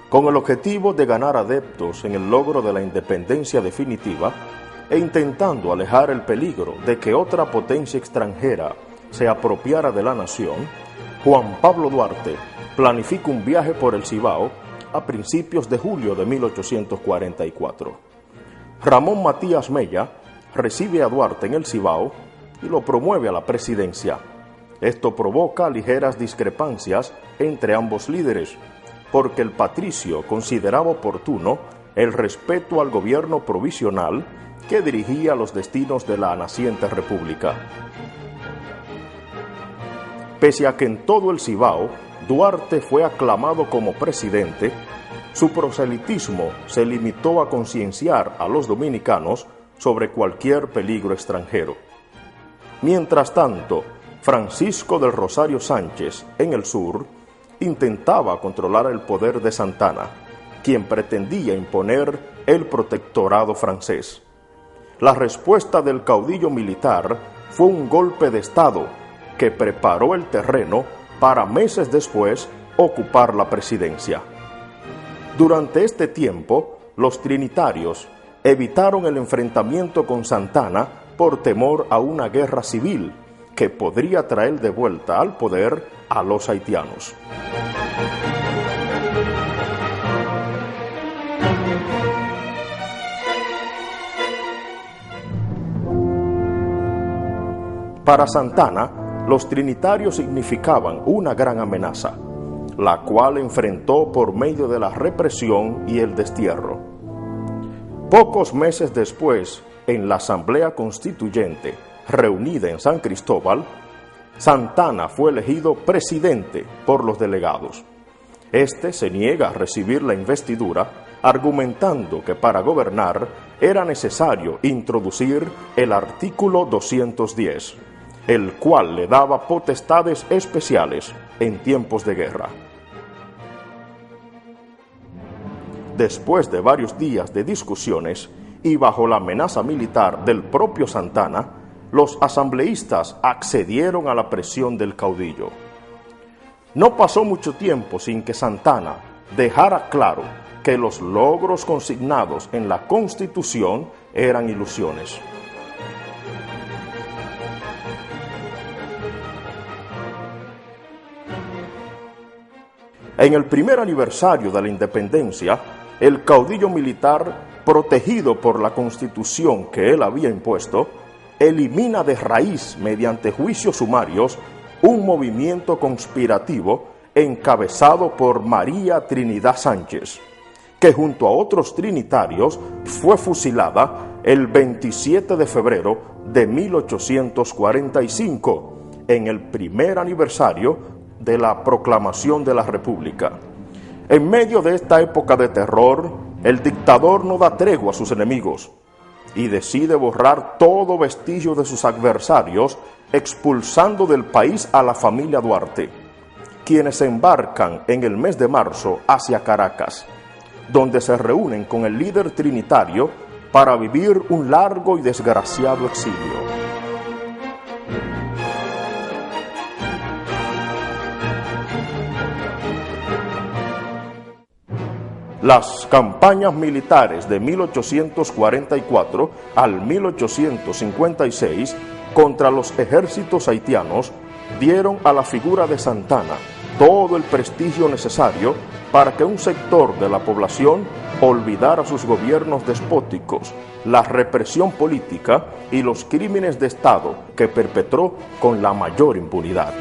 con el objetivo de ganar adeptos en el logro de la independencia definitiva e intentando alejar el peligro de que otra potencia extranjera se apropiara de la nación, Juan Pablo Duarte planifica un viaje por el Cibao a principios de julio de 1844. Ramón Matías Mella recibe a Duarte en el Cibao y lo promueve a la presidencia. Esto provoca ligeras discrepancias entre ambos líderes, porque el patricio consideraba oportuno el respeto al gobierno provisional que dirigía los destinos de la naciente república. Pese a que en todo el Cibao Duarte fue aclamado como presidente, su proselitismo se limitó a concienciar a los dominicanos sobre cualquier peligro extranjero. Mientras tanto, Francisco del Rosario Sánchez, en el sur, intentaba controlar el poder de Santana, quien pretendía imponer el protectorado francés. La respuesta del caudillo militar fue un golpe de Estado que preparó el terreno para meses después ocupar la presidencia. Durante este tiempo, los trinitarios evitaron el enfrentamiento con Santana por temor a una guerra civil que podría traer de vuelta al poder a los haitianos. Para Santana, los trinitarios significaban una gran amenaza, la cual enfrentó por medio de la represión y el destierro. Pocos meses después, en la Asamblea Constituyente, reunida en San Cristóbal, Santana fue elegido presidente por los delegados. Este se niega a recibir la investidura, argumentando que para gobernar era necesario introducir el artículo 210, el cual le daba potestades especiales en tiempos de guerra. Después de varios días de discusiones y bajo la amenaza militar del propio Santana, los asambleístas accedieron a la presión del caudillo. No pasó mucho tiempo sin que Santana dejara claro que los logros consignados en la Constitución eran ilusiones. En el primer aniversario de la independencia, el caudillo militar, protegido por la Constitución que él había impuesto, elimina de raíz, mediante juicios sumarios, un movimiento conspirativo encabezado por María Trinidad Sánchez, que junto a otros trinitarios fue fusilada el 27 de febrero de 1845, en el primer aniversario de la proclamación de la República. En medio de esta época de terror, el dictador no da tregua a sus enemigos y decide borrar todo vestigio de sus adversarios, expulsando del país a la familia Duarte, quienes se embarcan en el mes de marzo hacia Caracas, donde se reúnen con el líder trinitario para vivir un largo y desgraciado exilio. Las campañas militares de 1844 al 1856 contra los ejércitos haitianos dieron a la figura de Santana todo el prestigio necesario para que un sector de la población olvidara sus gobiernos despóticos, la represión política y los crímenes de Estado que perpetró con la mayor impunidad.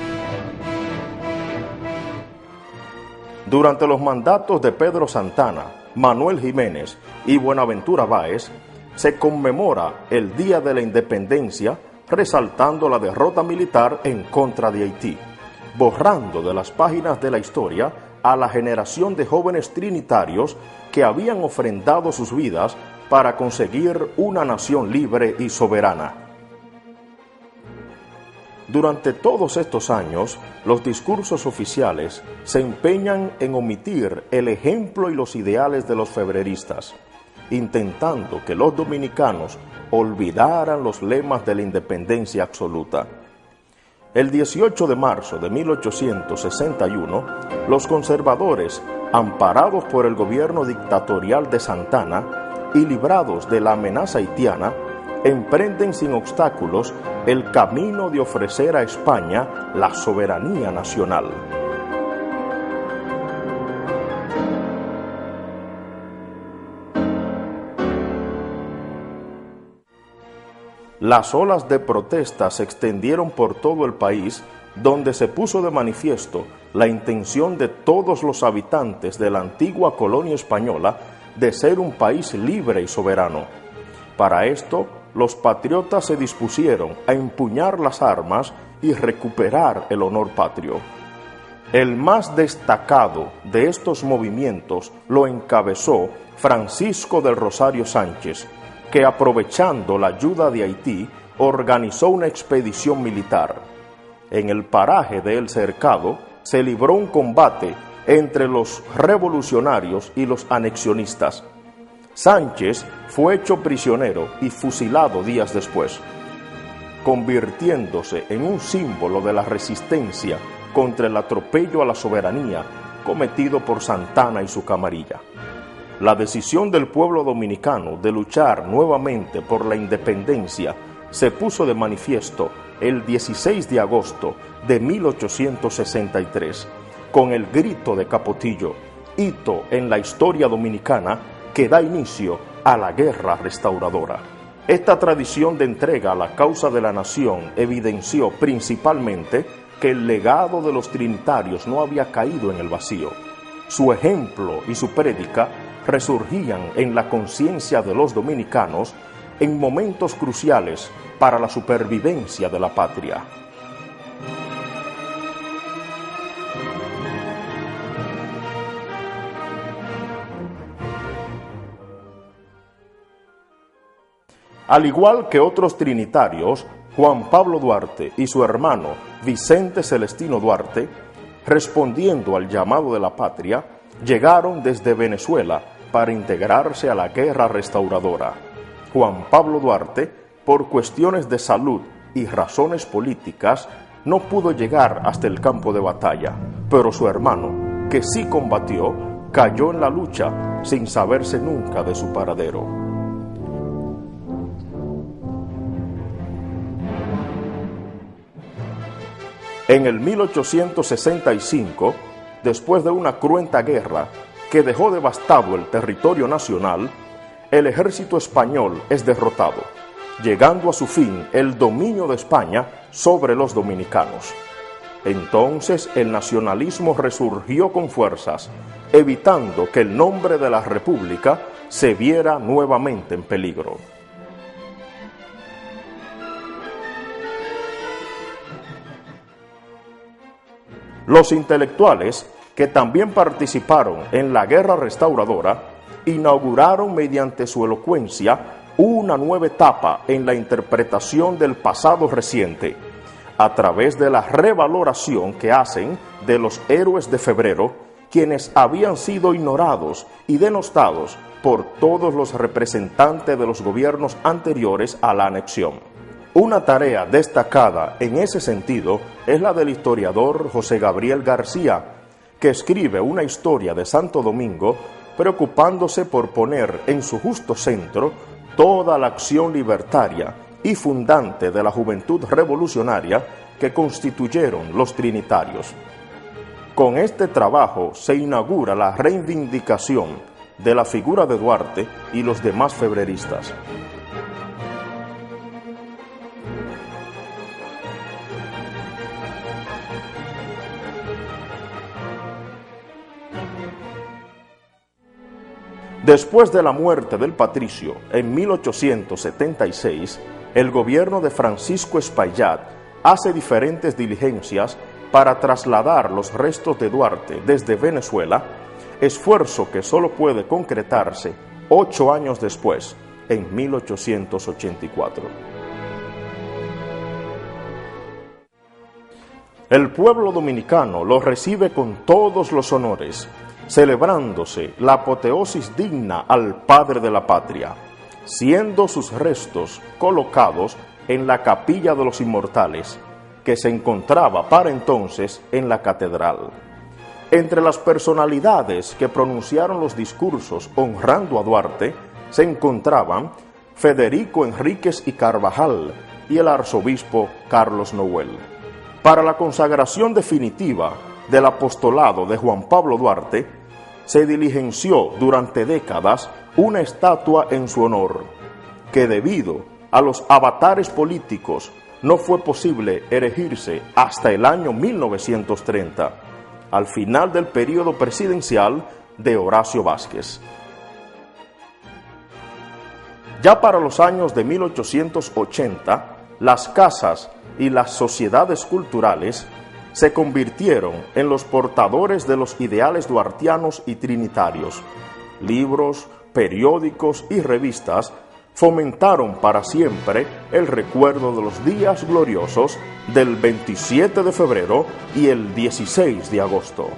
Durante los mandatos de Pedro Santana, Manuel Jiménez y Buenaventura Báez, se conmemora el Día de la Independencia resaltando la derrota militar en contra de Haití, borrando de las páginas de la historia a la generación de jóvenes trinitarios que habían ofrendado sus vidas para conseguir una nación libre y soberana. Durante todos estos años, los discursos oficiales se empeñan en omitir el ejemplo y los ideales de los febreristas, intentando que los dominicanos olvidaran los lemas de la independencia absoluta. El 18 de marzo de 1861, los conservadores amparados por el gobierno dictatorial de Santana y librados de la amenaza haitiana, emprenden sin obstáculos el camino de ofrecer a España la soberanía nacional. Las olas de protesta se extendieron por todo el país, donde se puso de manifiesto la intención de todos los habitantes de la antigua colonia española de ser un país libre y soberano. Para esto, los patriotas se dispusieron a empuñar las armas y recuperar el honor patrio. El más destacado de estos movimientos lo encabezó Francisco del Rosario Sánchez, que aprovechando la ayuda de Haití, organizó una expedición militar. En el paraje de El Cercado se libró un combate entre los revolucionarios y los anexionistas. Sánchez fue hecho prisionero y fusilado días después, convirtiéndose en un símbolo de la resistencia contra el atropello a la soberanía cometido por Santana y su camarilla. La decisión del pueblo dominicano de luchar nuevamente por la independencia se puso de manifiesto el 16 de agosto de 1863, con el Grito de Capotillo, hito en la historia dominicana que da inicio a la Guerra Restauradora. Esta tradición de entrega a la causa de la nación evidenció principalmente que el legado de los trinitarios no había caído en el vacío. Su ejemplo y su prédica resurgían en la conciencia de los dominicanos en momentos cruciales para la supervivencia de la patria. Al igual que otros trinitarios, Juan Pablo Duarte y su hermano Vicente Celestino Duarte, respondiendo al llamado de la patria, llegaron desde Venezuela para integrarse a la Guerra Restauradora. Juan Pablo Duarte, por cuestiones de salud y razones políticas, no pudo llegar hasta el campo de batalla, pero su hermano, que sí combatió, cayó en la lucha sin saberse nunca de su paradero. En el 1865, después de una cruenta guerra que dejó devastado el territorio nacional, el ejército español es derrotado, llegando a su fin el dominio de España sobre los dominicanos. Entonces el nacionalismo resurgió con fuerzas, evitando que el nombre de la República se viera nuevamente en peligro. Los intelectuales, que también participaron en la Guerra Restauradora, inauguraron mediante su elocuencia una nueva etapa en la interpretación del pasado reciente, a través de la revaloración que hacen de los héroes de febrero, quienes habían sido ignorados y denostados por todos los representantes de los gobiernos anteriores a la anexión. Una tarea destacada en ese sentido es la del historiador José Gabriel García, que escribe una historia de Santo Domingo preocupándose por poner en su justo centro toda la acción libertaria y fundante de la juventud revolucionaria que constituyeron los trinitarios. Con este trabajo se inaugura la reivindicación de la figura de Duarte y los demás febreristas. Después de la muerte del patricio en 1876, el gobierno de Francisco Espaillat hace diferentes diligencias para trasladar los restos de Duarte desde Venezuela, esfuerzo que solo puede concretarse 8 años después, en 1884. El pueblo dominicano lo recibe con todos los honores, celebrándose la apoteosis digna al padre de la patria, siendo sus restos colocados en la Capilla de los Inmortales, que se encontraba para entonces en la catedral. Entre las personalidades que pronunciaron los discursos honrando a Duarte se encontraban Federico Enríquez y Carvajal y el arzobispo Carlos Noel. Para la consagración definitiva del apostolado de Juan Pablo Duarte, se diligenció durante décadas una estatua en su honor, que debido a los avatares políticos no fue posible erigirse hasta el año 1930, al final del período presidencial de Horacio Vázquez. Ya para los años de 1880, las casas y las sociedades culturales se convirtieron en los portadores de los ideales duartianos y trinitarios. Libros, periódicos y revistas fomentaron para siempre el recuerdo de los días gloriosos del 27 de febrero y el 16 de agosto.